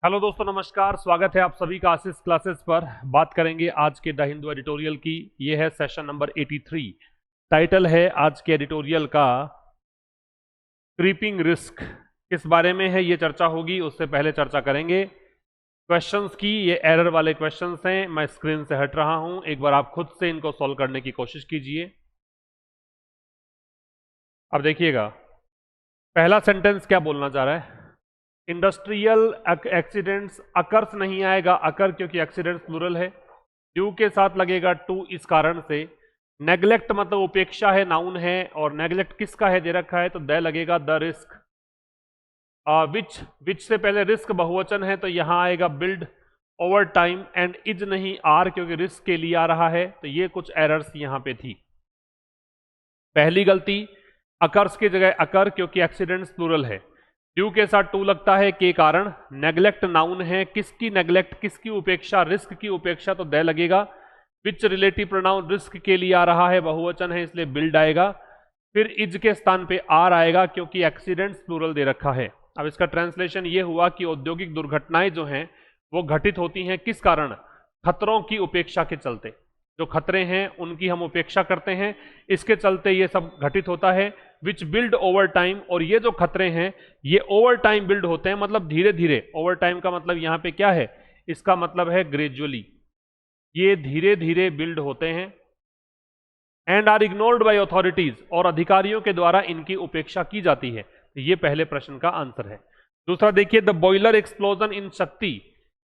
Hello दोस्तों, नमस्कार। स्वागत है आप सभी का आशीष क्लासेस पर। बात करेंगे आज के द हिंदू एडिटोरियल की। ये है सेशन नंबर 83। टाइटल है आज के एडिटोरियल का क्रीपिंग रिस्क। किस बारे में है ये चर्चा होगी, उससे पहले चर्चा करेंगे क्वेश्चंस की। ये एरर वाले क्वेश्चंस हैं, मैं स्क्रीन से हट रहा हूं। एक बार आप खुद से इनको सॉल्व करने की कोशिश कीजिए। अब देखिएगा, पहला सेंटेंस क्या बोलना चाह रहा है। इंडस्ट्रियल एक्सीडेंट्स अकर्स नहीं आएगा, अकर क्योंकि एक्सीडेंट्स प्लूरल है। ड्यू के साथ लगेगा टू, इस कारण से। नेग्लेक्ट मतलब उपेक्षा है, नाउन है, और नेग्लेक्ट किसका है दे रखा है, तो द लगेगा द रिस्क। विच से पहले रिस्क बहुवचन है तो यहां आएगा build over time, and is नहीं आर क्योंकि रिस्क के लिए आ रहा है। तो ये कुछ एरर्स यहां पे थी। पहली गलती, अकर्स की जगह अकर क्योंकि एक्सीडेंट्स प्लूरल है। ड्यू के साथ टू लगता है के कारण। नेग्लेक्ट नाउन है, किसकी नेग्लेक्ट, किसकी उपेक्षा, रिस्क की उपेक्षा, तो दे लगेगा। विच रिलेटिव प्रोनाउन रिस्क के लिए आ रहा है, बहुवचन है इसलिए बिल्ड आएगा। फिर इज के स्थान पे आर आएगा क्योंकि एक्सीडेंट्स प्लूरल दे रखा है। अब इसका ट्रांसलेशन ये हुआ कि औद्योगिक दुर्घटनाएं जो हैं वो घटित होती हैं किस कारण, खतरों की उपेक्षा के चलते। जो खतरे हैं उनकी हम उपेक्षा करते हैं, इसके चलते ये सब घटित होता है। विच बिल्ड ओवर टाइम, और ये जो खतरे हैं ये ओवर टाइम बिल्ड होते हैं, मतलब धीरे धीरे। ओवर टाइम का मतलब यहां पे क्या है, इसका मतलब है ग्रेजुअली, ये धीरे धीरे बिल्ड होते हैं। And are ignored by authorities, और अधिकारियों के द्वारा इनकी उपेक्षा की जाती है। तो ये पहले प्रश्न का आंसर है। दूसरा देखिए, द बॉयलर एक्सप्लोजन इन शक्ति।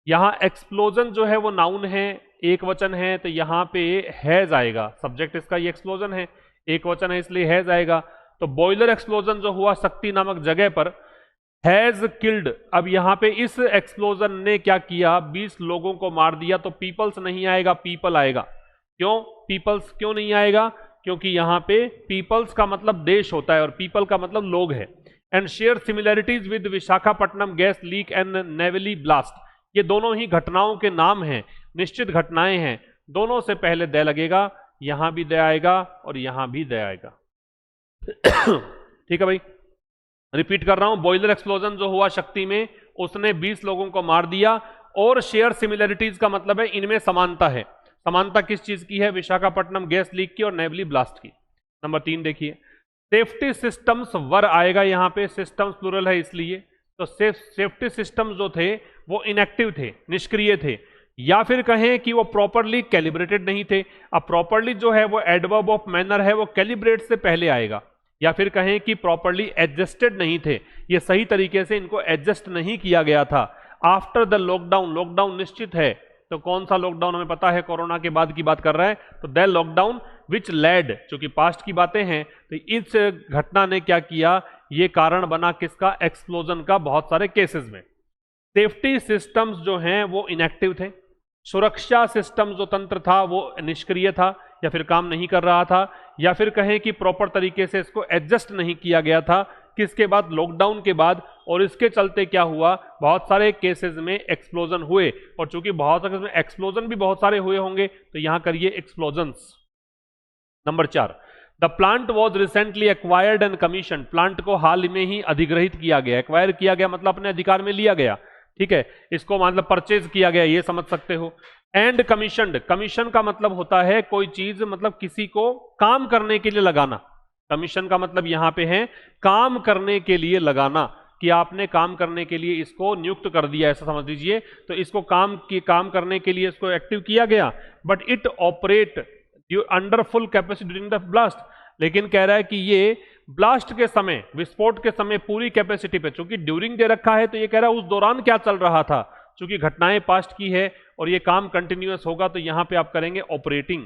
यहां एक्सप्लोजन जो है वो नाउन है, एक वचन है, तो यहां पे हैज आएगा। सब्जेक्ट इसका ये एक्सप्लोजन है, एक वचन है इसलिए हैज आएगा। तो बॉयलर एक्सप्लोजन जो हुआ शक्ति नामक जगह पर, हैज किल्ड। अब यहां पे इस एक्सप्लोजन ने क्या किया, 20 लोगों को मार दिया। तो पीपल्स नहीं आएगा, पीपल आएगा। क्यों पीपल्स क्यों नहीं आएगा, क्योंकि यहां पे पीपल्स का मतलब देश होता है और पीपल का मतलब लोग है। And share similarities with Visakhapatnam gas leak and Neyveli blast. ये दोनों ही घटनाओं के नाम हैं, निश्चित घटनाएं हैं। दोनों से पहले दे लगेगा, यहां भी दे आएगा और यहां भी दे आएगा। ठीक है भाई, रिपीट कर रहा हूं। बॉयलर एक्सप्लोजन जो हुआ शक्ति में, उसने 20 लोगों को मार दिया। और शेयर सिमिलैरिटीज का मतलब है इनमें समानता है। समानता किस चीज की है, विशाखापट्टनम गैस लीक की और नेवली ब्लास्ट की। नंबर 3 देखिए, सेफ्टी सिस्टम्स वर आएगा, यहां पे सिस्टम्स प्लूरल है इसलिए। तो सेफ्टी सिस्टम्स जो थे वो इनएक्टिव थे, निष्क्रिय थे, या फिर कहें कि वो प्रॉपरली कैलिब्रेटेड नहीं थे। अब प्रॉपरली जो है वो एडवर्ब ऑफ मैनर है, वो कैलिब्रेट से पहले आएगा। या फिर कहें कि प्रॉपरली एडजस्टेड नहीं थे, ये सही तरीके से इनको एडजस्ट नहीं किया गया था। आफ्टर द लॉकडाउन, लॉकडाउन निश्चित है, तो कौन सा लॉकडाउन हमें पता है, कोरोना के बाद की बात कर रहा है। तो द लॉकडाउन विच लेड, चूंकि पास्ट की बातें हैं, तो इस घटना ने क्या किया, ये कारण बना किसका, एक्सप्लोजन का, बहुत सारे केसेस में। सेफ्टी सिस्टम्स जो हैं वो इनएक्टिव थे। सुरक्षा सिस्टम जो तंत्र था वो निष्क्रिय था, या फिर काम नहीं कर रहा था, या फिर कहें कि प्रॉपर तरीके से इसको एडजस्ट नहीं किया गया था। किसके बाद, लॉकडाउन के बाद। और इसके चलते क्या हुआ, बहुत सारे केसेस में एक्सप्लोजन हुए। और चूंकि बहुत सारे में एक्सप्लोजन भी बहुत सारे हुए होंगे, तो यहां करिए explosions. Number 4, the plant was recently acquired and commission. Plant को हाल में ही अधिग्रहित किया गया, एक्वायर किया गया मतलब अपने अधिकार में लिया गया। ठीक है, इसको मतलब परचेज किया गया, ये समझ सकते हो। एंड कमीशनड, कमीशन का मतलब होता है कोई चीज मतलब किसी को काम करने के लिए लगाना। कमीशन का मतलब यहां पे है काम करने के लिए लगाना, कि आपने काम करने के लिए इसको नियुक्त कर दिया, ऐसा समझ लीजिए। तो इसको काम करने के लिए इसको एक्टिव किया गया। But it operate under full capacity during the blast. लेकिन कह रहा है कि ये ब्लास्ट के समय, विस्फोट के समय पूरी कैपेसिटी पे, चूंकि ड्यूरिंग दे रखा है तो ये कह रहा है उस दौरान क्या चल रहा था। चूंकि घटनाएं पास्ट की है और ये काम कंटिन्यूअस होगा, तो यहां पे आप करेंगे ऑपरेटिंग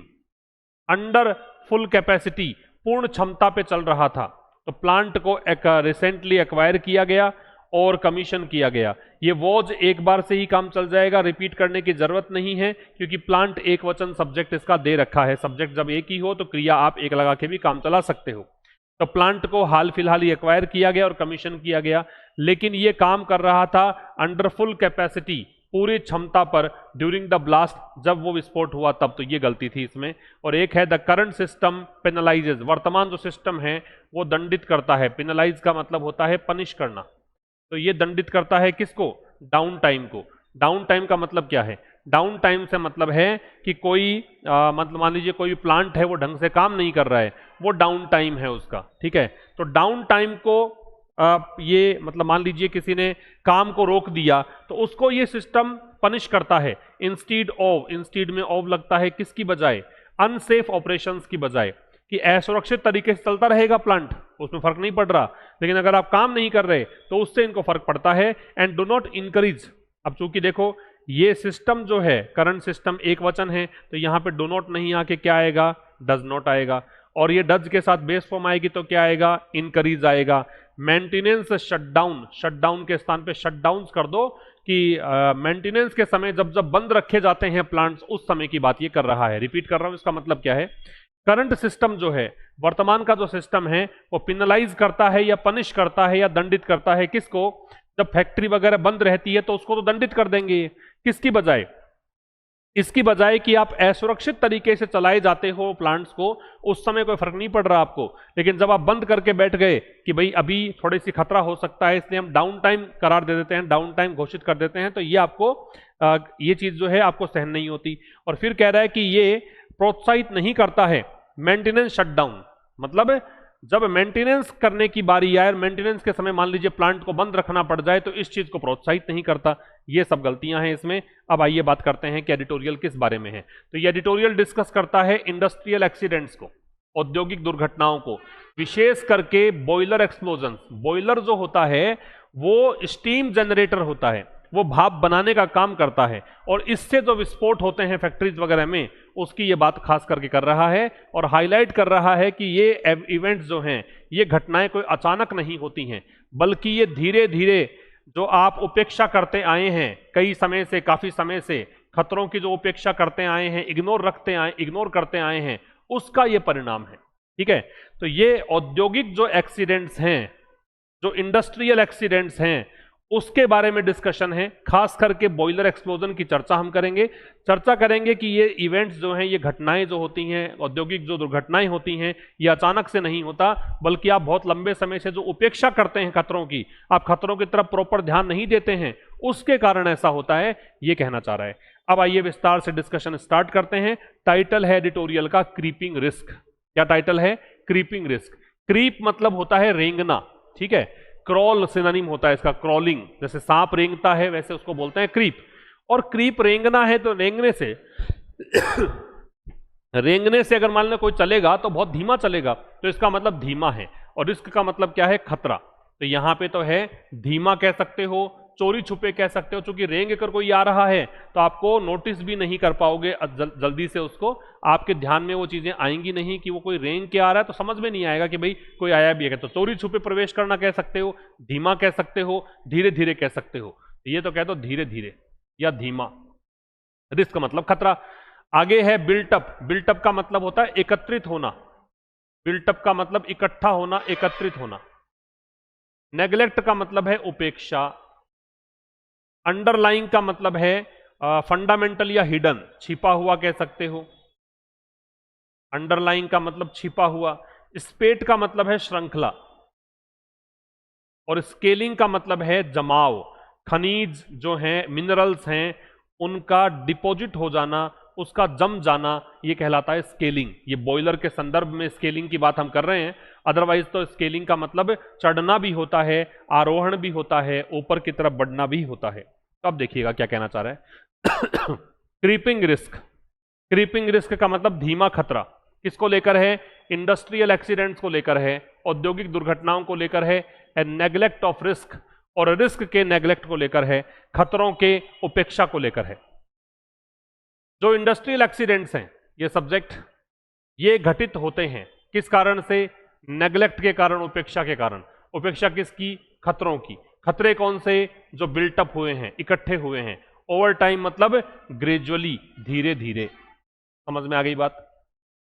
अंडर फुल कैपेसिटी, पूर्ण क्षमता पे चल रहा था। तो प्लांट को रिसेंटली एक्वायर किया गया और कमीशन किया गया। ये वॉज एक बार से ही काम चल जाएगा, रिपीट करने की जरूरत नहीं है, क्योंकि प्लांट एक वचन सब्जेक्ट इसका दे रखा है। सब्जेक्ट जब एक ही हो तो क्रिया आप एक लगा के भी काम चला सकते हो। तो प्लांट को हाल फिलहाल ही एक्वायर किया गया और कमीशन किया गया, लेकिन ये काम कर रहा था अंडर फुल कैपेसिटी, पूरी क्षमता पर, ड्यूरिंग द ब्लास्ट, जब वो विस्फोट हुआ तब। तो ये गलती थी इसमें। और एक है द करंट सिस्टम पेनलाइजेज, वर्तमान जो सिस्टम है वो दंडित करता है। पेनलाइज का मतलब होता है पनिश करना, तो ये दंडित करता है किसको, डाउन टाइम को। डाउन टाइम का मतलब क्या है? डाउन टाइम से मतलब है कि कोई मतलब मान लीजिए कोई प्लांट है वो ढंग से काम नहीं कर रहा है, वो डाउन टाइम है उसका, ठीक है। तो डाउन टाइम को ये मतलब मान लीजिए किसी ने काम को रोक दिया तो उसको ये सिस्टम पनिश करता है। इंस्टीड में ऑफ लगता है किसकी बजाय? अनसेफ ऑपरेशंस की बजाय, कि असुरक्षित तरीके से चलता रहेगा प्लांट, उसमें फर्क नहीं पड़ रहा, लेकिन अगर आप काम नहीं कर रहे तो उससे इनको फर्क पड़ता है। एंड डू नॉट इंकरेज, अब चूंकि देखो ये सिस्टम जो है करंट सिस्टम एक वचन है, तो यहां पे डू नॉट नहीं आके क्या आएगा? डज नॉट आएगा। और ये डज के साथ बेस फॉर्म आएगी तो क्या आएगा? इनकरीज आएगा। मेंटेनेंस शटडाउन, शटडाउन के स्थान पे शटडाउन कर दो, कि मेंटेनेंस के समय जब जब बंद रखे जाते हैं प्लांट्स, उस समय की बात ये कर रहा है। रिपीट कर रहा हूं, इसका मतलब क्या है? करंट सिस्टम जो है, वर्तमान का जो सिस्टम है, वो पिनलाइज करता है या पनिश करता है या दंडित करता है किसको? जब फैक्ट्री वगैरह बंद रहती है तो उसको तो दंडित कर देंगे। किसकी बजाय? इसकी बजाय कि आप असुरक्षित तरीके से चलाए जाते हो प्लांट्स को, उस समय कोई फर्क नहीं पड़ रहा आपको, लेकिन जब आप बंद करके बैठ गए कि भाई अभी थोड़ी सी खतरा हो सकता है, इसलिए हम डाउन टाइम करार दे देते हैं, डाउन टाइम घोषित कर देते हैं, तो ये आपको ये चीज जो है आपको सहन नहीं होती। और फिर कह रहा है कि ये प्रोत्साहित नहीं करता है मेंटेनेंस शटडाउन, मतलब जब मेंटेनेंस करने की बारी आए, मेंटेनेंस के समय मान लीजिए प्लांट को बंद रखना पड़ जाए, तो इस चीज को प्रोत्साहित नहीं करता। ये सब गलतियां हैं इसमें। अब आइए बात करते हैं कि एडिटोरियल किस बारे में है। तो ये एडिटोरियल डिस्कस करता है इंडस्ट्रियल एक्सीडेंट्स को, औद्योगिक दुर्घटनाओं को, विशेष करके बॉयलर एक्सप्लोजन। बॉयलर जो होता है वो स्टीम जनरेटर होता है, वो भाप बनाने का काम करता है, और इससे जो विस्फोट होते हैं फैक्ट्रीज वगैरह में, उसकी ये बात खास करके कर रहा है और हाईलाइट कर रहा है कि ये इवेंट्स जो हैं, ये घटनाएं कोई अचानक नहीं होती हैं, बल्कि ये धीरे धीरे जो आप उपेक्षा करते आए हैं कई समय से, काफी समय से, खतरों की जो उपेक्षा करते आए हैं, इग्नोर करते आए हैं, उसका ये परिणाम है। ठीक है, तो ये औद्योगिक जो एक्सीडेंट्स हैं, जो इंडस्ट्रियल एक्सीडेंट्स हैं, उसके बारे में डिस्कशन है। खास करके बॉयलर एक्सप्लोजन की चर्चा हम करेंगे। चर्चा करेंगे कि ये इवेंट्स जो हैं, ये घटनाएं जो होती हैं, औद्योगिक जो दुर्घटनाएं होती हैं, ये अचानक से नहीं होता, बल्कि आप बहुत लंबे समय से जो उपेक्षा करते हैं खतरों की, आप खतरों की तरफ प्रॉपर ध्यान नहीं देते हैं, उसके कारण ऐसा होता है, ये कहना चाह रहा है। अब आइए विस्तार से डिस्कशन स्टार्ट करते हैं। टाइटल है एडिटोरियल का क्रीपिंग रिस्क। क्या टाइटल है? Creeping risk. क्रीप मतलब होता है रेंगना, ठीक है। क्रॉल सिनोनिम होता है इसका, क्रॉलिंग, जैसे सांप रेंगता है वैसे उसको बोलते हैं क्रीप। और क्रीप रेंगना है, तो रेंगने से रेंगने से अगर मान लो कोई चलेगा तो बहुत धीमा चलेगा, तो इसका मतलब धीमा है। और रिस्क का मतलब क्या है? खतरा। तो यहां पे तो है धीमा कह सकते हो, चोरी छुपे कह सकते हो। चूंकि रेंग कर कोई आ रहा है तो आपको नोटिस भी नहीं कर पाओगे जल्दी से उसको, आपके ध्यान में वो चीजें आएंगी नहीं कि वो कोई रेंग के आ रहा है, तो समझ में नहीं आएगा कि भाई कोई आया भी है। तो चोरी छुपे प्रवेश करना कह सकते हो, धीमा कह सकते हो, धीरे धीरे कह सकते हो। ये तो कह दो धीरे धीरे या धीमा। रिस्क मतलब खतरा। आगे है बिल्टअप। बिल्टअप का मतलब होता है एकत्रित होना। बिल्टअप का मतलब इकट्ठा होना, एकत्रित होना। नेग्लेक्ट का मतलब है उपेक्षा। अंडरलाइंग का मतलब है फंडामेंटल या हिडन, छिपा हुआ कह सकते हो। अंडरलाइंग का मतलब छिपा हुआ। स्पेट का मतलब है श्रृंखला। और स्केलिंग का मतलब है जमाव। खनिज जो हैं, मिनरल्स हैं, उनका डिपॉजिट हो जाना, उसका जम जाना, ये कहलाता है स्केलिंग। ये बॉयलर के संदर्भ में स्केलिंग की बात हम कर रहे हैं। अदरवाइज तो स्केलिंग का मतलब चढ़ना भी होता है, आरोहण भी होता है, ऊपर की तरफ बढ़ना भी होता है। तो अब देखिएगा क्या कहना चाह रहा है। Creeping risk. क्रीपिंग रिस्क का मतलब धीमा खतरा। किसको लेकर है? इंडस्ट्रियल एक्सीडेंट्स को लेकर है, औद्योगिक दुर्घटनाओं को लेकर है, एंड नेग्लेक्ट ऑफ रिस्क, और रिस्क के नेग्लेक्ट को लेकर है, खतरों के उपेक्षा को लेकर है। जो इंडस्ट्रियल एक्सीडेंट्स हैं, ये सब्जेक्ट, ये घटित होते हैं किस कारण से? नेग्लेक्ट के कारण, उपेक्षा के कारण। उपेक्षा किसकी? खतरों की। खतरे कौन से? जो बिल्टअप हुए हैं, इकट्ठे हुए हैं। ओवर टाइम मतलब ग्रेजुअली, धीरे धीरे। समझ में आ गई बात?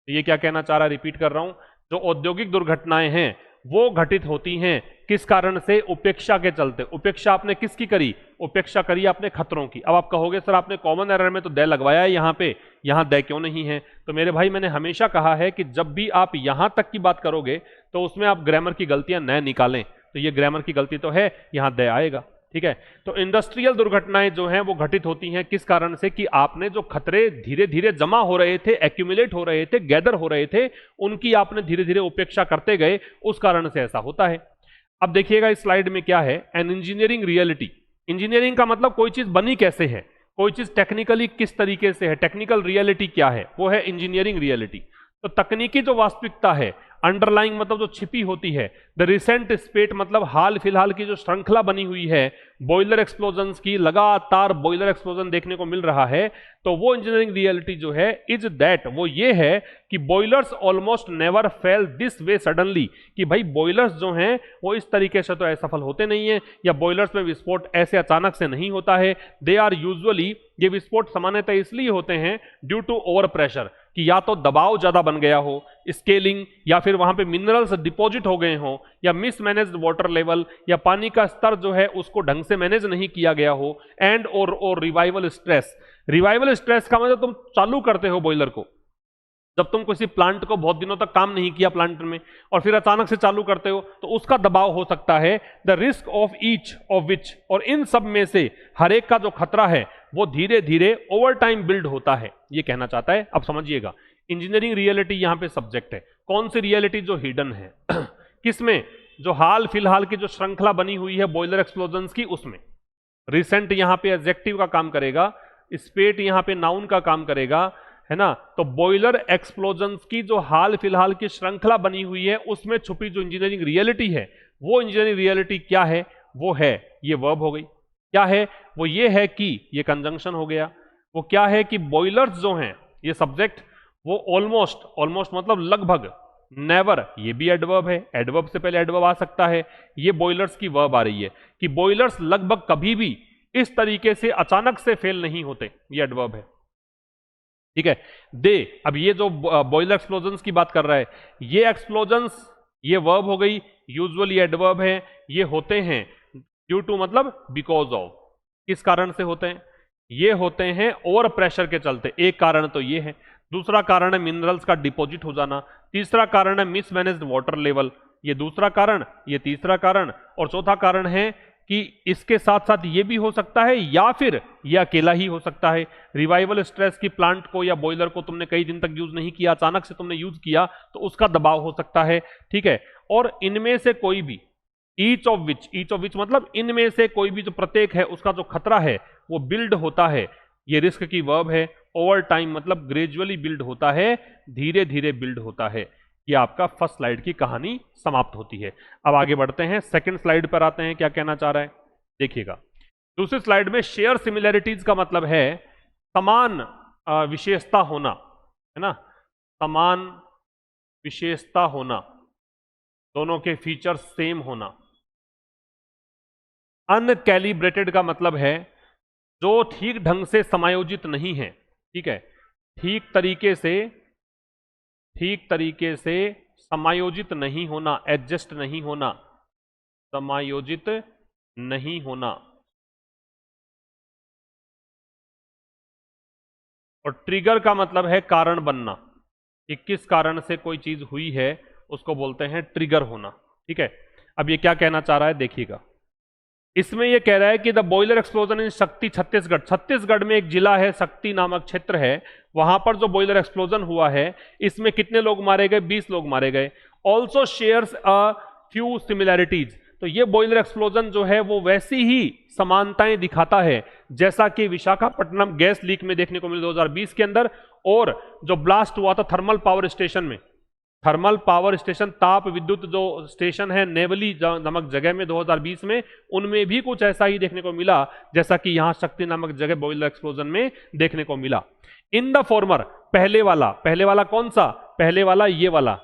ये क्या कहना चाह रहा है? रिपीट कर रहा हूं। जो औद्योगिक दुर्घटनाएं हैं वो घटित होती हैं किस कारण से? उपेक्षा के चलते। उपेक्षा आपने किसकी करी? उपेक्षा करी आपने खतरों की। अब आप कहोगे सर आपने कॉमन एरर में तो दे लगवाया है यहाँ पे, यहाँ दे क्यों नहीं है? तो मेरे भाई मैंने हमेशा कहा है कि जब भी आप यहां तक की बात करोगे तो उसमें आप ग्रामर की गलतियां न निकालें। तो ये ग्रामर की गलती तो है, यहां दे आएगा। ठीक है। तो इंडस्ट्रियल दुर्घटनाएं जो हैं वो घटित होती हैं किस कारण से कि आपने जो खतरे धीरे धीरे जमा हो रहे थे, एक्यूमुलेट हो रहे थे, गैदर हो रहे थे, उनकी आपने धीरे धीरे उपेक्षा करते गए, उस कारण से ऐसा होता है। अब देखिएगा इस स्लाइड में क्या है, एन इंजीनियरिंग रियलिटी। इंजीनियरिंग का मतलब कोई चीज बनी कैसे है, कोई चीज टेक्निकली किस तरीके से है, टेक्निकल रियलिटी क्या है, वो है इंजीनियरिंग रियलिटी। तो तकनीकी जो वास्तविकता है, अंडरलाइंग मतलब जो छिपी होती है, द रिसेंट स्पेट मतलब हाल फिलहाल की जो श्रृंखला बनी हुई है बॉयलर एक्सप्लोजन्स की, लगातार बॉयलर एक्सप्लोजन देखने को मिल रहा है, तो वो इंजीनियरिंग रियलिटी जो है इज दैट, वो ये है कि boilers almost never fail this way suddenly, कि भाई बॉयलर्स जो हैं वो इस तरीके से तो असफल होते नहीं है, या बॉयलर्स में विस्फोट ऐसे अचानक से नहीं होता है। दे आर यूजुअली, ये विस्फोट सामान्यतः इसलिए होते हैं ड्यू टू ओवर प्रेशर, कि या तो दबाव ज्यादा बन गया हो, स्केलिंग, या फिर वहां पे मिनरल्स डिपॉजिट हो गए हो, या मिसमैनेज्ड वाटर लेवल, या पानी का स्तर जो है उसको ढंग से मैनेज नहीं किया गया हो, एंड और रिवाइवल स्ट्रेस। रिवाइवल स्ट्रेस का मतलब तुम चालू करते हो बॉयलर को, जब तुम किसी प्लांट को बहुत दिनों तक काम नहीं किया प्लांट में और फिर अचानक से चालू करते हो, तो उसका दबाव हो सकता है। The risk of each of which, और इन सब में से हर एक का जो खतरा है वो धीरे धीरे ओवर टाइम बिल्ड होता है, ये कहना चाहता है। अब समझिएगा, इंजीनियरिंग रियलिटी यहां पे सब्जेक्ट है। कौन सी रियलिटी? जो हिडन है किसमें? जो हाल फिलहाल की जो श्रृंखला बनी हुई है बॉयलर एक्सप्लोजन्स की, उसमें। रिसेंट यहां पे एडजेक्टिव का काम करेगा, स्पेट यहां पे नाउन का काम करेगा, है ना। तो बॉयलर एक्सप्लोजन्स की जो हाल फिलहाल की श्रृंखला बनी हुई है उसमें छुपी जो इंजीनियरिंग रियलिटी है, वो इंजीनियरिंग रियलिटी क्या है? वो है, ये वर्ब हो गई। क्या है? वो ये है कि, ये कंजंक्शन हो गया। वो क्या है कि बॉयलर्स जो हैं, ये सब्जेक्ट, वो ऑलमोस्ट, ऑलमोस्ट मतलब लगभग, नेवर, ये भी एडवर्ब है, एडवर्ब से पहले एडवर्ब आ सकता है, ये बॉयलर्स की वर्ब आ रही है कि बॉयलर्स लगभग कभी भी इस तरीके से अचानक से फेल नहीं होते, ये एडवर्ब है, ठीक है। दे, अब ये जो बॉयलर एक्सप्लोजन्स की बात कर रहा है, ये एक्सप्लोजन्स, ये वर्ब हो गई, यूजुअली एडवर्ब है, ये होते हैं ड्यू टू मतलब बिकॉज ऑफ, किस कारण से होते हैं? ये होते हैं ओवर प्रेशर के चलते। एक कारण तो ये है, दूसरा कारण है मिनरल्स का डिपॉजिट हो जाना, तीसरा कारण है मिसमैनेज्ड वाटर लेवल, ये दूसरा कारण, ये तीसरा कारण, और चौथा कारण है कि इसके साथ साथ ये भी हो सकता है, या फिर ये अकेला ही हो सकता है। रिवाइवल स्ट्रेस की प्लांट को या बॉयलर को तुमने कई दिन तक यूज नहीं किया, अचानक से तुमने यूज किया, तो उसका दबाव हो सकता है, ठीक है। और इनमें से कोई भी, ईच ऑफ विच मतलब इनमें से कोई भी जो प्रत्येक है उसका जो खतरा है वो बिल्ड होता है, ये रिस्क की वर्ब है। ओवर टाइम मतलब ग्रेजुअली बिल्ड होता है, धीरे धीरे बिल्ड होता है। ये आपका फर्स्ट स्लाइड की कहानी समाप्त होती है। अब आगे बढ़ते हैं, सेकंड स्लाइड पर आते हैं, क्या कहना चाह रहा है देखिएगा। दूसरी स्लाइड में शेयर सिमिलैरिटीज का मतलब है समान विशेषता होना, है ना, समान विशेषता होना, दोनों के फीचर्स सेम होना। अनकैलिब्रेटेड का मतलब है जो ठीक ढंग से समायोजित नहीं है, ठीक है, ठीक तरीके से समायोजित नहीं होना, एडजस्ट नहीं होना, समायोजित नहीं होना। और ट्रिगर का मतलब है कारण बनना, कि किस कारण से कोई चीज हुई है उसको बोलते हैं ट्रिगर होना, ठीक है। अब ये क्या कहना चाह रहा है देखिएगा, इसमें ये कह रहा है कि द बॉयलर एक्सप्लोजन इन शक्ति छत्तीसगढ़, छत्तीसगढ़ में एक जिला है, शक्ति नामक क्षेत्र है, वहां पर जो बॉयलर एक्सप्लोजन हुआ है इसमें कितने लोग मारे गए? 20 लोग मारे गए। Also shares a few similarities, तो ये बॉयलर एक्सप्लोजन जो है वो वैसी ही समानताएं दिखाता है जैसा कि विशाखापट्टनम गैस लीक में देखने को मिला 2020 के अंदर, और जो ब्लास्ट हुआ था थर्मल पावर स्टेशन में, थर्मल पावर स्टेशन, ताप विद्युत जो स्टेशन है नेवली नामक जगह में 2020 में, उनमें भी कुछ ऐसा ही देखने को मिला जैसा कि यहां शक्ति नामक जगह बॉयलर एक्सप्लोजन में देखने को मिला। इन द फॉर्मर, पहले वाला कौन सा? पहले वाला ये वाला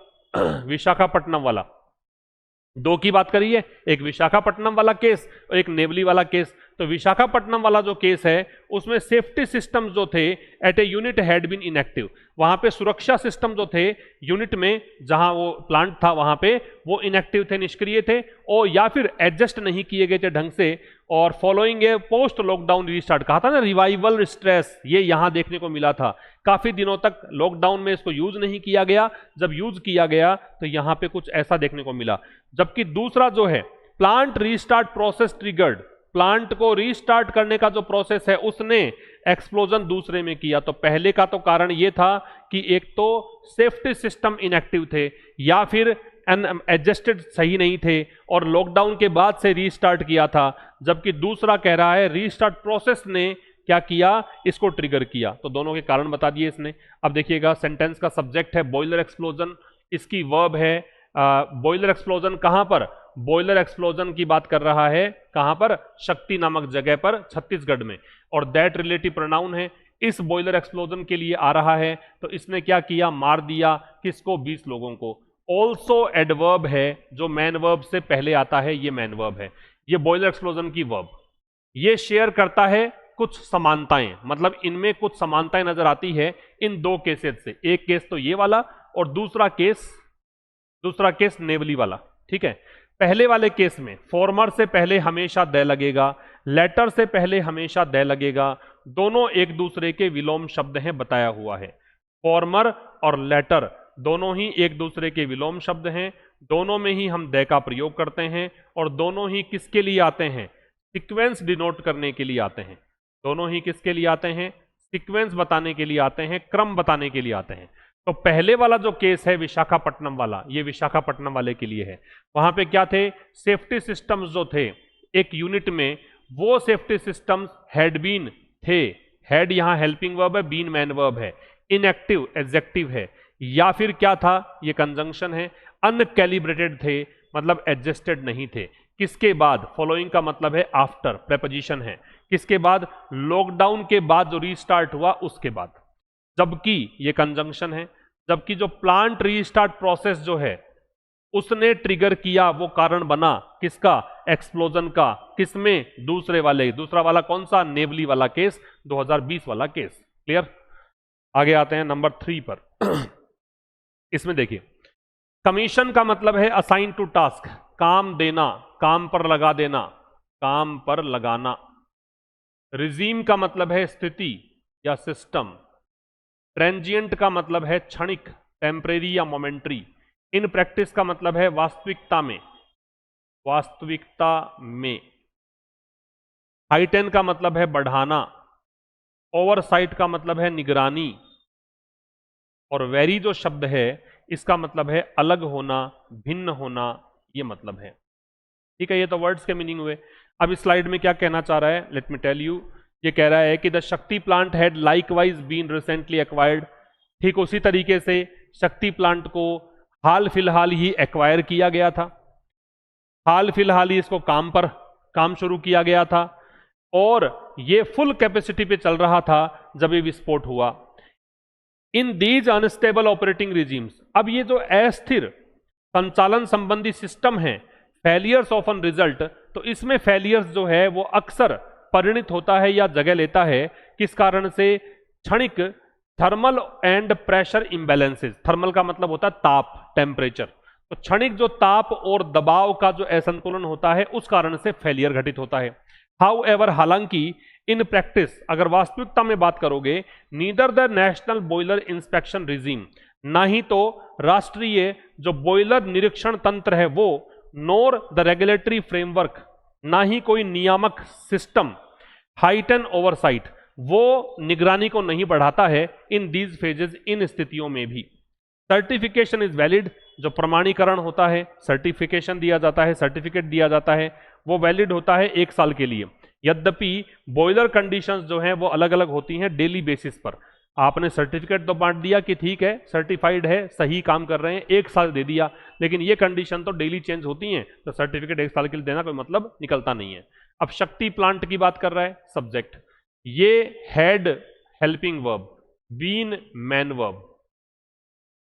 विशाखापट्टनम वाला, दो की बात करिए, एक विशाखापट्टनम वाला केस और एक नेवली वाला केस। तो विशाखापट्टनम वाला जो केस है उसमें सेफ्टी सिस्टम जो थे at a unit had been inactive, वहां पे सुरक्षा सिस्टम जो थे यूनिट में जहां वो प्लांट था वहां पे वो इनएक्टिव थे, निष्क्रिय थे, और या फिर एडजस्ट नहीं किए गए थे ढंग से। और फॉलोइंग ए पोस्ट लॉकडाउन रीस्टार्ट, कहा था ना रिवाइवल स्ट्रेस, ये यहां देखने को मिला था। काफी दिनों तक लॉकडाउन में इसको यूज नहीं किया गया, जब यूज किया गया तो यहां पे कुछ ऐसा देखने को मिला। जबकि दूसरा जो है plant restart process triggered, plant को रीस्टार्ट करने का जो प्रोसेस है उसने एक्सप्लोजन दूसरे में किया। तो पहले का तो कारण यह था कि एक तो सेफ्टी सिस्टम इनएक्टिव थे या फिर एडजस्टेड सही नहीं थे और लॉकडाउन के बाद से रीस्टार्ट किया था, जबकि दूसरा कह रहा है रीस्टार्ट प्रोसेस ने क्या किया, इसको ट्रिगर किया। तो दोनों के कारण बता दिए इसने। अब देखिएगा सेंटेंस का सब्जेक्ट है बॉयलर एक्सप्लोजन, इसकी वर्ब है बॉयलर एक्सप्लोजन। कहां पर? बॉयलर एक्सप्लोजन की बात कर रहा है, कहां पर? शक्ति नामक जगह पर, छत्तीसगढ़ में। और दैट रिलेटिव प्रोनाउन है, इस बॉयलर एक्सप्लोजन के लिए आ रहा है। तो इसने क्या किया, मार दिया किसको? 20 लोगों को। ऑल्सो एडवर्ब है जो मैन वर्ब से पहले आता है, ये मैन वर्ब है, ये बॉयलर एक्सप्लोजन की वर्ब। ये शेयर करता है कुछ समानताएं, मतलब इनमें कुछ समानताएं नजर आती है इन दो केसेस से। एक केस तो ये वाला और दूसरा केस नेवली वाला, ठीक है। पहले वाले केस में फॉर्मर से पहले हमेशा दे लगेगा, लेटर से पहले हमेशा दे लगेगा, दोनों एक दूसरे के विलोम शब्द हैं, बताया हुआ है। फॉर्मर और लेटर दोनों ही एक दूसरे के विलोम शब्द हैं, दोनों में ही हम दे का प्रयोग करते हैं और दोनों ही किसके लिए आते हैं? सीक्वेंस डिनोट करने के लिए आते हैं। दोनों ही किसके लिए आते हैं? सीक्वेंस बताने के लिए आते हैं, क्रम बताने के लिए आते हैं। तो पहले वाला जो केस है विशाखापट्टनम वाला, ये विशाखापट्टनम वाले के लिए है। वहां पे क्या थे? सेफ्टी सिस्टम्स जो थे एक यूनिट में, वो सेफ्टी सिस्टम्स हैड बीन थे। हैड यहां हेल्पिंग वर्ब है, बीन मैन वर्ब है, इनएक्टिव एडजेक्टिव है, या फिर क्या था? ये कंजंक्शन है। अनकैलिब्रेटेड थे मतलब एडजस्टेड नहीं थे। किसके बाद? फॉलोइंग का मतलब है आफ्टर, प्रेपोजिशन है। किसके बाद? लॉकडाउन के बाद जो रीस्टार्ट हुआ उसके बाद। जबकि ये कंजंक्शन है, जबकि जो प्लांट रीस्टार्ट प्रोसेस जो है उसने ट्रिगर किया, वो कारण बना किसका? एक्सप्लोजन का। किसमें? दूसरे वाले। दूसरा वाला कौन सा? नेवली वाला केस, 2020 वाला केस। क्लियर? आगे आते हैं नंबर 3 पर। इसमें देखिए, कमीशन का मतलब है असाइन टू टास्क, काम देना, काम पर लगा देना, काम पर लगाना। रिजीम का मतलब है स्थिति या सिस्टम। ट्रांजिएंट का मतलब है क्षणिक, टेम्परेरी या मोमेंट्री। इन प्रैक्टिस का मतलब है वास्तविकता में, वास्तविकता में। हाइटेन का मतलब है बढ़ाना। ओवरसाइट का मतलब है निगरानी। और वेरी जो शब्द है इसका मतलब है अलग होना, भिन्न होना, ये मतलब है। ठीक है, ये तो वर्ड्स के मीनिंग हुए। अब इस स्लाइड में क्या कहना चाह रहा है, लेट मी टेल यू। ये कह रहा है कि the Shakti plant had likewise been recently acquired. ठीक उसी तरीके से शक्ति प्लांट को हाल फिलहाल ही एक्वायर किया गया था, हाल फिलहाल ही इसको काम शुरू किया गया था और ये फुल कैपेसिटी पे चल रहा था जब ये विस्फोट हुआ। In these unstable operating regimes, अब ये जो अस्थिर संचालन संबंधी सिस्टम है, फेलियर्स ऑफन रिजल्ट, तो इसमें फेलियर्स जो है वो अक्सर परिणित होता है या जगह लेता है किस कारण से? क्षणिक thermal and pressure imbalances. Thermal का मतलब होता है ताप, टेम्परेचर। तो क्षणिक जो ताप और दबाव का जो असंतुलन होता है उस कारण से फेलियर घटित होता है। हाउएवर, हालांकि इन प्रैक्टिस, अगर वास्तविकता में बात करोगे, neither the national boiler inspection regime, ना ही तो राष्ट्रीय जो बॉयलर निरीक्षण तंत्र है वो, नोर द रेगुलेटरी फ्रेमवर्क, ना ही कोई नियामक सिस्टम, हाइटन ओवरसाइट, वो निगरानी को नहीं बढ़ाता है इन दीज फेजेस, इन स्थितियों में भी। सर्टिफिकेशन इज वैलिड, जो प्रमाणीकरण होता है, सर्टिफिकेशन दिया जाता है, सर्टिफिकेट दिया जाता है, वो वैलिड होता है 1 साल के लिए। यद्यपि बॉयलर कंडीशंस जो हैं वो अलग अलग होती हैं डेली बेसिस पर। आपने सर्टिफिकेट तो बांट दिया कि ठीक है सर्टिफाइड है, सही काम कर रहे हैं, 1 साल दे दिया, लेकिन ये कंडीशन तो डेली चेंज होती हैं, तो सर्टिफिकेट 1 साल के लिए देना कोई मतलब निकलता नहीं है। अब शक्ति प्लांट की बात कर रहा है सब्जेक्ट, ये had helping verb, been main verb,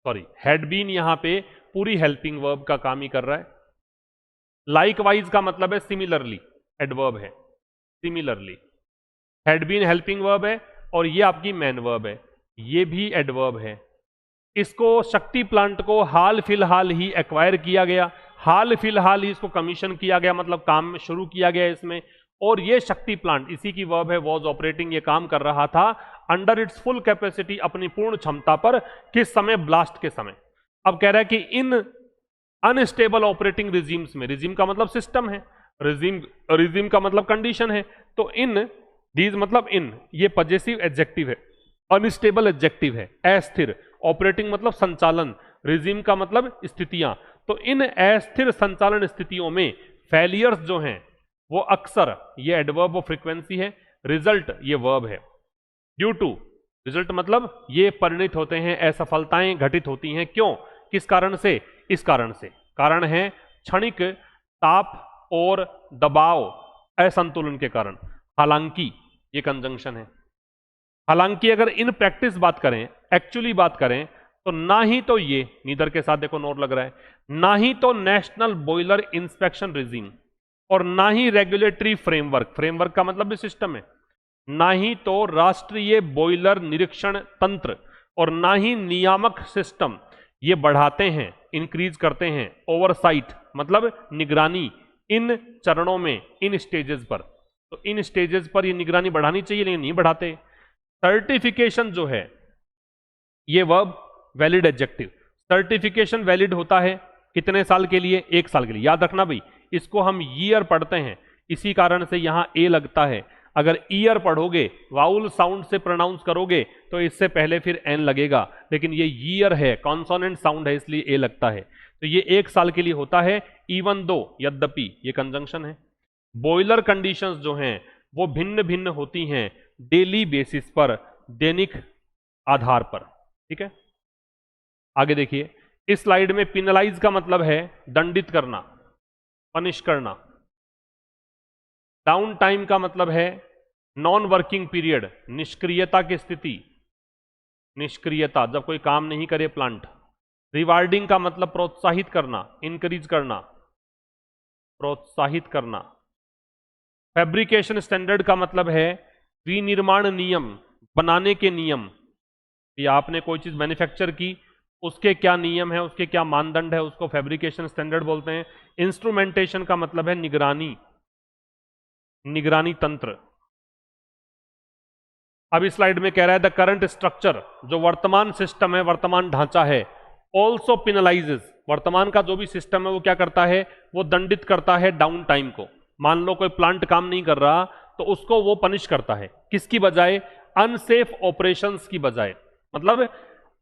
sorry had been यहां पे पूरी हेल्पिंग वर्ब का काम ही कर रहा है। लाइकवाइज का मतलब है सिमिलरली, एडवर्ब है, similarly. Had been helping verb है और ये आपकी मैन वर्ब है, ये भी एडवर्ब है। इसको शक्ति प्लांट को हाल फिलहाल ही एक्वायर किया गया, हाल फिलहाल ही इसको कमीशन किया गया, मतलब काम शुरू किया गया इसमें। और ये शक्ति प्लांट, इसी की वर्ब है वॉज ऑपरेटिंग, ये काम कर रहा था अंडर इट्स फुल कैपेसिटी, अपनी पूर्ण क्षमता पर। किस समय? ब्लास्ट के समय। अब कह रहा है कि इन अनस्टेबल ऑपरेटिंग रिजीम्स में, रिजीम का मतलब सिस्टम है, रिजीम, रिजीम का मतलब कंडीशन है। तो इन दीज मतलब इन, ये पजेसिव एडजेक्टिव है, अनस्टेबल एडजेक्टिव है, अस्थिर, ऑपरेटिंग मतलब संचालन, रिजीम का मतलब स्थितियां। तो इन अस्थिर संचालन स्थितियों में फेलियर्स जो हैं वो अक्सर, ये एडवर्ब ऑफ फ्रीक्वेंसी है, रिजल्ट ये वर्ब है, ड्यू टू, रिजल्ट मतलब ये परिणित होते हैं, असफलताएं घटित होती हैं, क्यों, किस कारण से, इस कारण से, कारण है क्षणिक ताप और दबाव असंतुलन के कारण। हालांकि ये कंजंक्शन है, हालांकि अगर इन प्रैक्टिस बात करें, एक्चुअली बात करें, तो ना ही तो ये, नीदर के साथ देखो नोट लग रहा है, ना ही तो नेशनल बॉयलर इंस्पेक्शन रिजीम और ना ही रेगुलेटरी फ्रेमवर्क, फ्रेमवर्क का मतलब भी सिस्टम है, ना ही तो राष्ट्रीय बॉयलर निरीक्षण तंत्र और ना ही नियामक सिस्टम ये बढ़ाते हैं, इंक्रीज करते हैं ओवरसाइट मतलब निगरानी, इन चरणों में, इन स्टेजेस पर। तो इन स्टेजेस पर ये निगरानी बढ़ानी चाहिए लेकिन नहीं बढ़ाते। सर्टिफिकेशन जो है ये verb valid adjective, certification valid होता है कितने साल के लिए, 1 साल के लिए, याद रखना भाई, इसको हम ईयर पढ़ते हैं, इसी कारण से यहां ए लगता है। अगर ईयर पढ़ोगे, वाउल साउंड से प्रोनाउंस करोगे तो इससे पहले फिर एन लगेगा, लेकिन ये ईयर है, कॉन्सोनेंट साउंड है, इसलिए ए लगता है। तो ये 1 साल के लिए होता है, इवन दो, यद्यपि, ये कंजंक्शन है। बॉयलर कंडीशंस जो हैं वो भिन्न भिन्न होती हैं डेली बेसिस पर, दैनिक आधार पर, ठीक है। आगे देखिए, इस स्लाइड में पिनलाइज का मतलब है दंडित करना, पनिश करना। डाउन टाइम का मतलब है नॉन वर्किंग पीरियड, निष्क्रियता की स्थिति, निष्क्रियता जब कोई काम नहीं करे प्लांट। रिवार्डिंग का मतलब प्रोत्साहित करना, इंकरेज करना, प्रोत्साहित करना। फैब्रिकेशन स्टैंडर्ड का मतलब है विनिर्माण नियम, बनाने के नियम, कि आपने कोई चीज मैन्युफैक्चर की, उसके क्या नियम है, उसके क्या मानदंड है, उसको फैब्रिकेशन स्टैंडर्ड बोलते हैं। इंस्ट्रूमेंटेशन का मतलब है निगरानी, निगरानी तंत्र। अब इस स्लाइड में कह रहा है द करंट स्ट्रक्चर, जो वर्तमान सिस्टम है, वर्तमान ढांचा है, ऑल्सो पिनलाइजेस, वर्तमान का जो भी सिस्टम है वो क्या करता है, वो दंडित करता है डाउन टाइम को। मान लो कोई प्लांट काम नहीं कर रहा तो उसको वो पनिश करता है, किसकी बजाय, अनसेफ ऑपरेशंस की बजाय, मतलब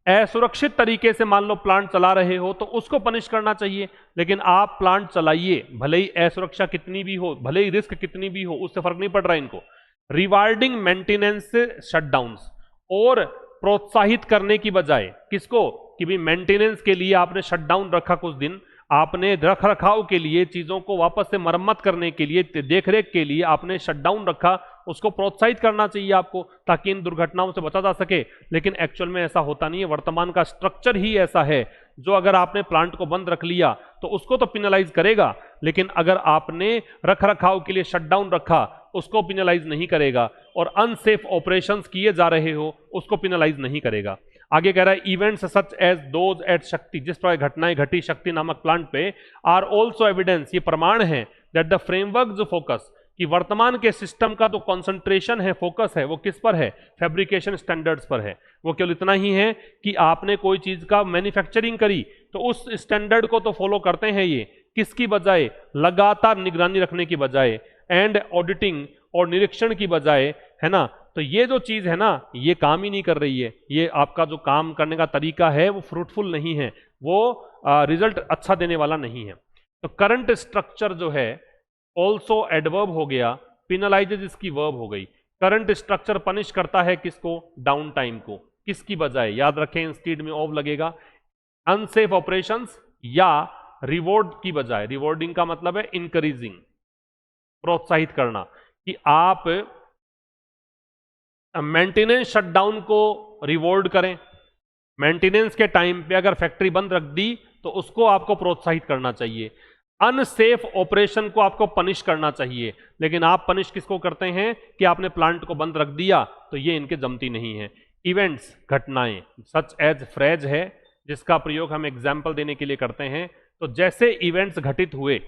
असुरक्षित तरीके से मान लो प्लांट चला रहे हो तो उसको पनिश करना चाहिए, लेकिन आप प्लांट चलाइए, भले ही असुरक्षा कितनी भी हो, भले ही रिस्क कितनी भी हो, उससे फर्क नहीं पड़ रहा है इनको। रिवार्डिंग मेंटेनेंस शटडाउन्स, और प्रोत्साहित करने की बजाय किसको, कि भाई मेंटेनेंस के लिए आपने शटडाउन रखा कुछ दिन, आपने रख रखाव के लिए, चीजों को वापस से मरम्मत करने के लिए, देखरेख के लिए आपने शटडाउन रखा, उसको प्रोत्साहित करना चाहिए आपको, ताकि इन दुर्घटनाओं से बचा जा सके। लेकिन एक्चुअल में ऐसा होता नहीं है, वर्तमान का स्ट्रक्चर ही ऐसा है जो अगर आपने प्लांट को बंद रख लिया तो उसको तो पिनलाइज करेगा, लेकिन अगर आपने रख रखाव के लिए शटडाउन रखा उसको पिनलाइज नहीं करेगा, और अनसेफ ऑपरेशंस किए जा रहे हो उसको पिनलाइज नहीं करेगा। आगे कह रहा है events such as those at Shakti, जिस प्रकार घटनाएं घटी शक्ति नामक प्लांट पे, आर ऑल्सो एविडेंस, ये प्रमाण है दैट द फ्रेमवर्क जो फोकस, कि वर्तमान के सिस्टम का तो कंसंट्रेशन है, फोकस है, वो किस पर है, फैब्रिकेशन स्टैंडर्ड्स पर है। वो केवल इतना ही है कि आपने कोई चीज का मैन्युफैक्चरिंग करी तो उस स्टैंडर्ड को तो फॉलो करते हैं ये, किसकी बजाय, लगातार निगरानी रखने की बजाय, एंड ऑडिटिंग और निरीक्षण की बजाय, है ना। तो ये जो चीज है ना, ये काम ही नहीं कर रही है, ये आपका जो काम करने का तरीका है वो फ्रूटफुल नहीं है, वो रिजल्ट अच्छा देने वाला नहीं है। तो करंट स्ट्रक्चर जो है ऑल्सो एडवर्ब हो गया, पिनलाइजेज इसकी वर्ब हो गई। करंट स्ट्रक्चर पनिश करता है किसको, डाउन टाइम को, किसकी बजाय, याद रखें इंस्टीड में ऑफ लगेगा, अनसेफ ऑपरेशंस या रिवॉर्ड की बजाय। रिवॉर्डिंग का मतलब है इंकरेजिंग, प्रोत्साहित करना, कि आप मेंटेनेंस शटडाउन को रिवॉर्ड करें, मेंटेनेंस के टाइम पे अगर फैक्ट्री बंद रख दी तो उसको आपको प्रोत्साहित करना चाहिए, अनसेफ ऑपरेशन को आपको पनिश करना चाहिए। लेकिन आप पनिश किसको करते हैं कि आपने प्लांट को बंद रख दिया, तो ये इनके जमती नहीं है। इवेंट्स, घटनाएं, सच एज फ्रेज है जिसका प्रयोग हम एग्जाम्पल देने के लिए करते हैं। तो जैसे इवेंट्स घटित हुए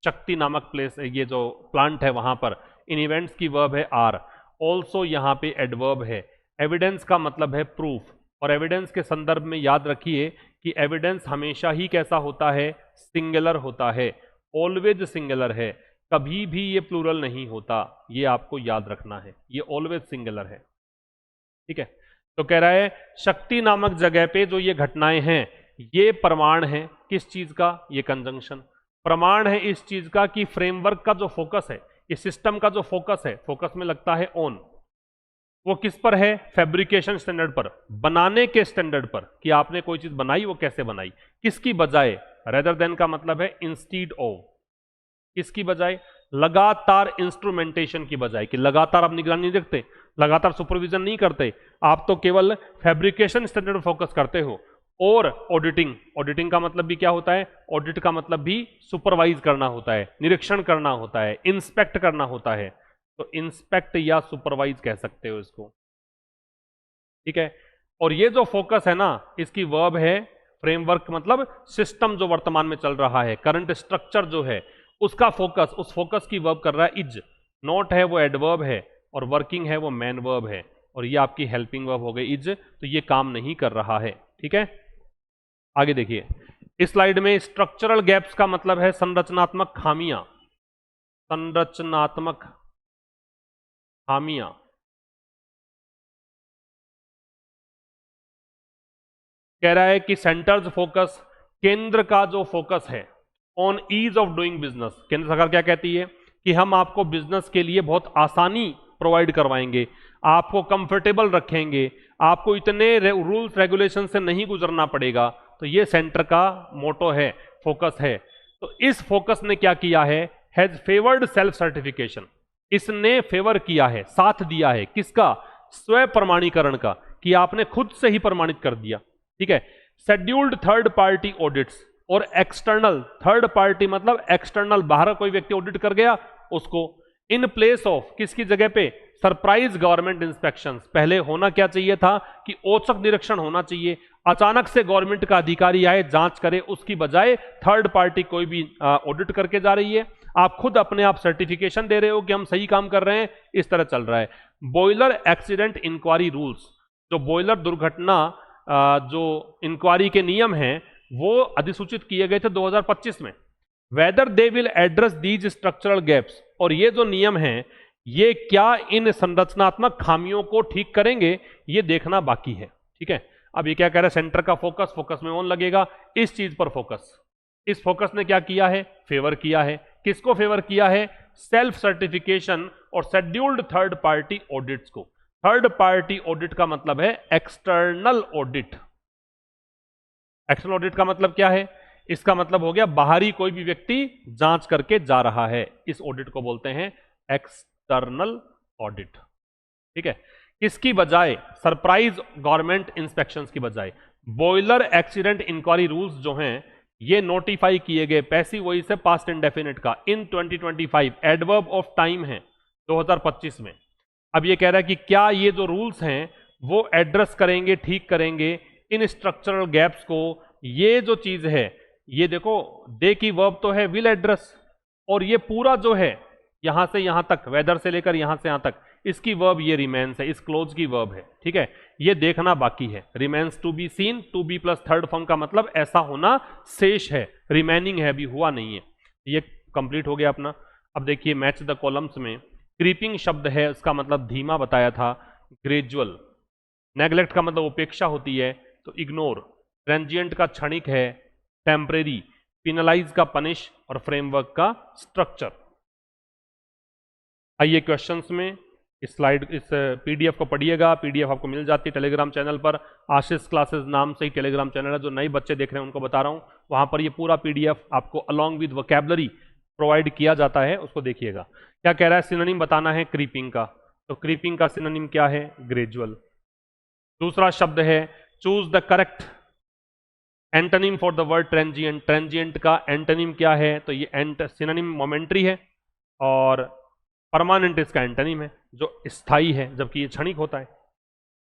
शक्ति नामक प्लेस, ये जो प्लांट है वहां पर, इन इवेंट्स की वर्ब है आर, ऑल्सो यहां पे एडवर्ब है। एविडेंस का मतलब है प्रूफ, और एविडेंस के संदर्भ में याद रखिए कि एविडेंस हमेशा ही कैसा होता है, सिंगुलर होता है, ऑलवेज सिंगुलर है। कभी भी ये प्लूरल नहीं होता, ये आपको याद रखना है, ये ऑलवेज सिंगुलर है। ठीक है, तो कह रहा है शक्ति नामक जगह पे जो ये घटनाएं हैं ये प्रमाण है किस चीज का, ये कंजंक्शन प्रमाण है इस चीज का कि फ्रेमवर्क का जो फोकस है, इस सिस्टम का जो फोकस है, फोकस में लगता है ऑन, वो किस पर है, फैब्रिकेशन स्टैंडर्ड पर, बनाने के स्टैंडर्ड पर, कि आपने कोई चीज बनाई वो कैसे बनाई, किसकी बजाय, रेदर देन का मतलब है इंस्टीड ऑफ, किसकी बजाय, लगातार इंस्ट्रूमेंटेशन की बजाय, कि लगातार आप निगरानी नहीं रखते, लगातार सुपरविजन नहीं करते, आप तो केवल फैब्रिकेशन स्टैंडर्ड फोकस करते हो। और ऑडिटिंग, ऑडिटिंग का मतलब भी क्या होता है, ऑडिट का मतलब भी सुपरवाइज करना होता है, निरीक्षण करना होता है, इंस्पेक्ट करना होता है, तो इंस्पेक्ट या सुपरवाइज कह सकते हो इसको। ठीक है, और ये जो फोकस है ना, इसकी वर्ब है फ्रेमवर्क, मतलब सिस्टम जो वर्तमान में चल रहा है, करंट स्ट्रक्चर जो है उसका फोकस, उस फोकस की वर्ब कर रहा है इज, नॉट है वो एडवर्ब है, और वर्किंग है वो मैन वर्ब है, और ये आपकी हेल्पिंग वर्ब हो गई इज, तो ये काम नहीं कर रहा है। ठीक है, आगे देखिए इस स्लाइड में स्ट्रक्चरल गैप्स का मतलब है संरचनात्मक खामियां, संरचनात्मक खामियां। कह रहा है कि सेंटर्स फोकस, केंद्र का जो फोकस है on ease of doing business, केंद्र सरकार क्या कहती है कि हम आपको बिजनेस के लिए बहुत आसानी प्रोवाइड करवाएंगे, आपको कंफर्टेबल रखेंगे, आपको इतने रूल्स रेगुलेशन से नहीं गुजरना पड़ेगा, तो ये सेंटर का मोटो है, फोकस है। तो इस फोकस ने क्या किया है, हैज फेवर्ड सेल्फ सर्टिफिकेशन, इसने फेवर किया है, साथ दिया है, किसका, स्व प्रमाणीकरण का, कि आपने खुद से ही प्रमाणित कर दिया। ठीक है, शेड्यूल्ड थर्ड पार्टी ऑडिट्स और एक्सटर्नल, थर्ड पार्टी मतलब एक्सटर्नल, बाहर कोई व्यक्ति ऑडिट कर गया उसको, इन प्लेस ऑफ, किसकी जगह पे, सरप्राइज गवर्नमेंट इंस्पेक्शंस, पहले होना क्या चाहिए था कि औचक निरीक्षण होना चाहिए, अचानक से गवर्नमेंट का अधिकारी आए जांच करे, उसकी बजाय थर्ड पार्टी कोई भी ऑडिट करके जा रही है, आप खुद अपने आप सर्टिफिकेशन दे रहे हो कि हम सही काम कर रहे हैं, इस तरह चल रहा है। बॉयलर एक्सीडेंट इंक्वायरी रूल्स, जो बॉयलर दुर्घटना जो इंक्वायरी के नियम हैं वो अधिसूचित किए गए थे 2025 में, whether they will address these structural gaps, और ये जो नियम हैं ये क्या इन संरचनात्मक खामियों को ठीक करेंगे, ये देखना बाकी है। ठीक है, अब ये क्या कह रहा है, सेंटर का फोकस, फोकस में ऑन लगेगा, इस चीज पर फोकस, इस फोकस ने क्या किया है, फेवर किया है, किसको फेवर किया है, सेल्फ सर्टिफिकेशन और शेड्यूल्ड थर्ड पार्टी ऑडिट्स को। थर्ड पार्टी ऑडिट का मतलब है एक्सटर्नल ऑडिट, एक्सटर्नल ऑडिट का मतलब क्या है, इसका मतलब हो गया बाहरी कोई भी व्यक्ति जांच करके जा रहा है, इस ऑडिट को बोलते हैं एक्सटर्नल ऑडिट। ठीक है, किसकी बजाय, सरप्राइज गवर्नमेंट इंस्पेक्शंस की बजाय। बॉयलर एक्सीडेंट इंक्वायरी रूल्स जो हैं ये नोटिफाई किए गए, पैसिव वॉइस से पास्ट इंडेफिनिट का, इन 2025, एडवर्ब ऑफ टाइम है 2025 में। अब ये कह रहा है कि क्या ये जो रूल्स हैं वो एड्रेस करेंगे, ठीक करेंगे इन स्ट्रक्चरल गैप्स को। ये जो चीज है, ये देखो दे की वर्ब तो है विल एड्रेस, और ये पूरा जो है यहां से यहां तक, वेदर से लेकर यहां से यहां तक, इसकी वर्ब ये रिमेन्स है, इस क्लोज की वर्ब है। ठीक है, ये देखना बाकी है, remains to be seen, to be plus third form का मतलब ऐसा होना शेष है, रिमेनिंग है, अभी हुआ नहीं है। ये कंप्लीट हो गया अपना। अब देखिए मैच द कॉलम्स में क्रीपिंग शब्द है, उसका मतलब धीमा बताया था, ग्रेजुअल। नेग्लेक्ट का मतलब उपेक्षा होती है, तो इग्नोर। ट्रांजिएंट का क्षणिक है, टेम्परेरी। पिनलाइज का पनिश, और फ्रेमवर्क का स्ट्रक्चर। आइए क्वेश्चंस में, इस स्लाइड, इस पीडीएफ को पढ़िएगा, पीडीएफ आपको मिल जाती है टेलीग्राम चैनल पर, आशीष क्लासेस नाम से ही टेलीग्राम चैनल है, जो नए बच्चे देख रहे हैं उनको बता रहा हूं, वहां पर ये पूरा पीडीएफ आपको अलॉन्ग विद वोकैबुलरी प्रोवाइड किया जाता है, उसको देखिएगा। क्या कह रहा है, सिनोनिम बताना है क्रीपिंग का, तो क्रीपिंग का सिनोनिम क्या है, ग्रेजुअल। दूसरा शब्द है choose the correct antonym for the word transient, transient का एंटोनिम क्या है, तो ये सिनोनिम मोमेंट्री है, और परमानेंट इसका एंटोनिम है जो स्थायी है, जबकि ये क्षणिक होता है।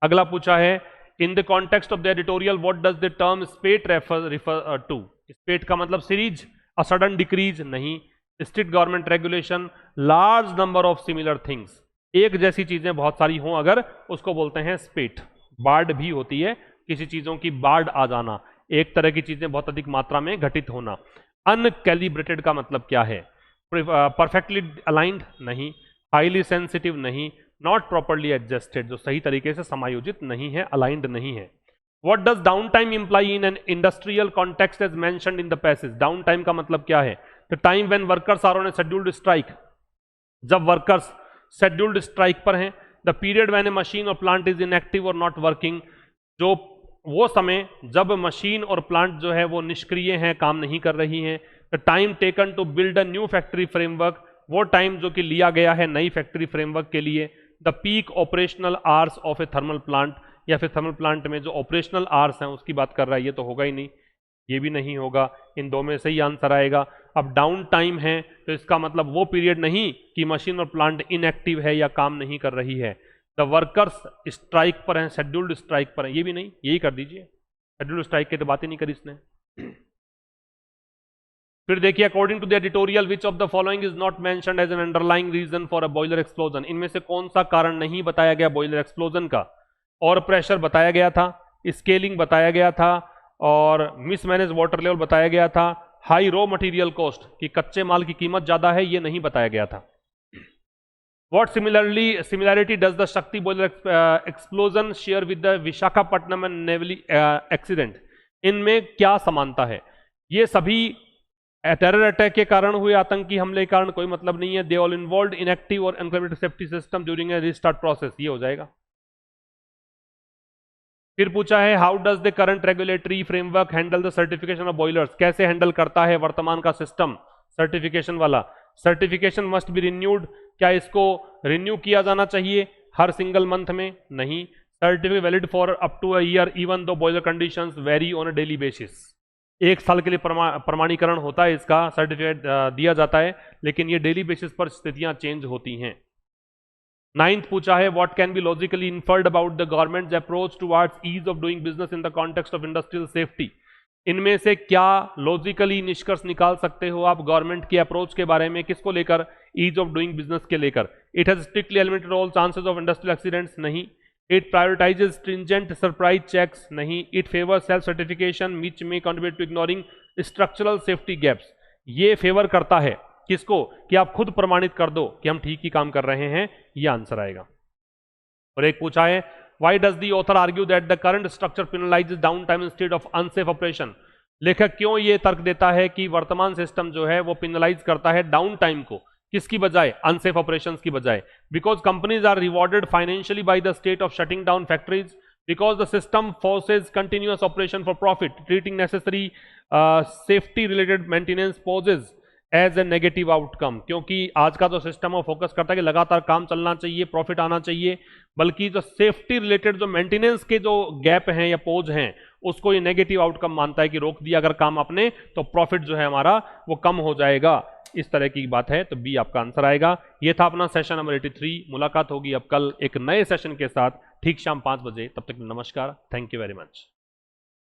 अगला पूछा है in the context of the editorial what does the term spate refer to. Spate का मतलब सीरीज, अ सडन डिक्रीज नहीं, strict government regulation, large number of similar things, एक जैसी चीजें बहुत सारी हों अगर, उसको बोलते हैं स्पेट। बाढ़ भी होती है, किसी चीजों की बाढ़ आ जाना, एक तरह की चीजें बहुत अधिक मात्रा में घटित होना। अनकैलिब्रेटेड का मतलब क्या है, परफेक्टली अलाइंड नहीं, हाईली सेंसिटिव नहीं, नॉट प्रॉपरली एडजस्टेड जो सही तरीके से समायोजित नहीं है, अलाइंड नहीं है। What does downtime imply in an industrial context as mentioned in the passage? Downtime का मतलब क्या है? The time when workers are on a scheduled strike. जब workers scheduled strike पर हैं. The period when a machine or plant is inactive or not working. जो वो समय जब मशीन और प्लांट जो है वो निष्क्रिय हैं, काम नहीं कर रही हैं. The time taken to build a new factory framework. वो टाइम जो कि लिया गया है नई फैक्ट्री फ्रेमवर्क के लिए. The peak operational hours of a thermal plant. या फिर थर्मल प्लांट में जो ऑपरेशनल आवर्स हैं उसकी बात कर रहा है, ये तो होगा ही नहीं, ये भी नहीं होगा, इन दो में से ही आंसर आएगा. अब डाउन टाइम है तो इसका मतलब वो पीरियड नहीं कि मशीन और प्लांट इनएक्टिव है या काम नहीं कर रही है. द वर्कर्स स्ट्राइक पर हैं, शेड्यूल्ड स्ट्राइक पर हैं, ये भी नहीं, यही कर दीजिए, शेड्यूल्ड स्ट्राइक की तो बात ही नहीं करी इसने. फिर देखिए, according to the editorial which of the following is not mentioned as an underlying reason for a boiler explosion. इनमें से कौन सा कारण नहीं बताया गया बॉयलर एक्सप्लोजन का? और प्रेशर बताया गया था, स्केलिंग बताया गया था, और मिसमैनेज वाटर लेवल बताया गया था, हाई रॉ मटेरियल कॉस्ट कि कच्चे माल की कीमत ज्यादा है, ये नहीं बताया गया था. What similarity does the Shakti boiler explosion share with the Visakhapatnam and Neyveli accident. इनमें क्या समानता है? ये सभी टेरर अटैक के कारण हुए, आतंकी हमले के कारण, कोई मतलब नहीं है. दे ऑल इन्वॉल्वड इनएक्टिव और uncapable safety system during a restart process, ये हो जाएगा. फिर पूछा है how does the current regulatory framework handle the certification of boilers. कैसे हैंडल करता है वर्तमान का सिस्टम सर्टिफिकेशन वाला? Certification must be renewed. क्या इसको रिन्यू किया जाना चाहिए हर सिंगल मंथ में? नहीं. Certificate valid for up to a year even though boiler conditions vary on a daily basis. एक साल के लिए प्रमाणीकरण होता है, इसका सर्टिफिकेट दिया जाता है, लेकिन ये डेली बेसिस पर स्थितियां चेंज होती हैं. 9th पूछा है what can be logically inferred about the government's approach towards ease of doing business in the context of industrial safety. इनमें से क्या लॉजिकली निष्कर्ष निकाल सकते हो आप गवर्नमेंट की अप्रोच के बारे में? किसको लेकर? ईज ऑफ डूइंग बिजनेस के लेकर. It has strictly eliminated all chances of industrial accidents. नहीं. It prioritises stringent surprise checks. नहीं. It favour self certification which may contribute to ignoring structural safety gaps. ये फेवर करता है किसको? कि आप खुद प्रमाणित कर दो कि हम ठीक ही काम कर रहे हैं, ये आंसर आएगा. और एक पूछा है why does the author argue that the current structure penalises down time instead of unsafe operation. लेखक क्यों ये तर्क देता है कि वर्तमान सिस्टम जो है वो पेनलाइज करता है डाउन टाइम को, किसकी बजाय? अनसेफ ऑपरेशंस की बजाय. Because companies are rewarded financially by the state of shutting down factories. because the system forces continuous operation for profit, treating necessary safety related maintenance poses as a negative outcome. क्योंकि आज का जो system है focus करता है कि लगातार काम चलना चाहिए, प्रॉफिट आना चाहिए, बल्कि जो सेफ्टी रिलेटेड जो मेंटेनेंस के जो गैप हैं या पोज हैं उसको ये नेगेटिव आउटकम मानता है कि रोक दिया अगर काम आपने तो प्रॉफिट जो है हमारा वो कम हो जाएगा. इस तरह की बात है, तो बी आपका आंसर आएगा. ये था अपना सेशन नंबर 83. मुलाकात होगी अब कल एक नए सेशन के साथ ठीक शाम 5 बजे. तब तक नमस्कार. Thank you very much.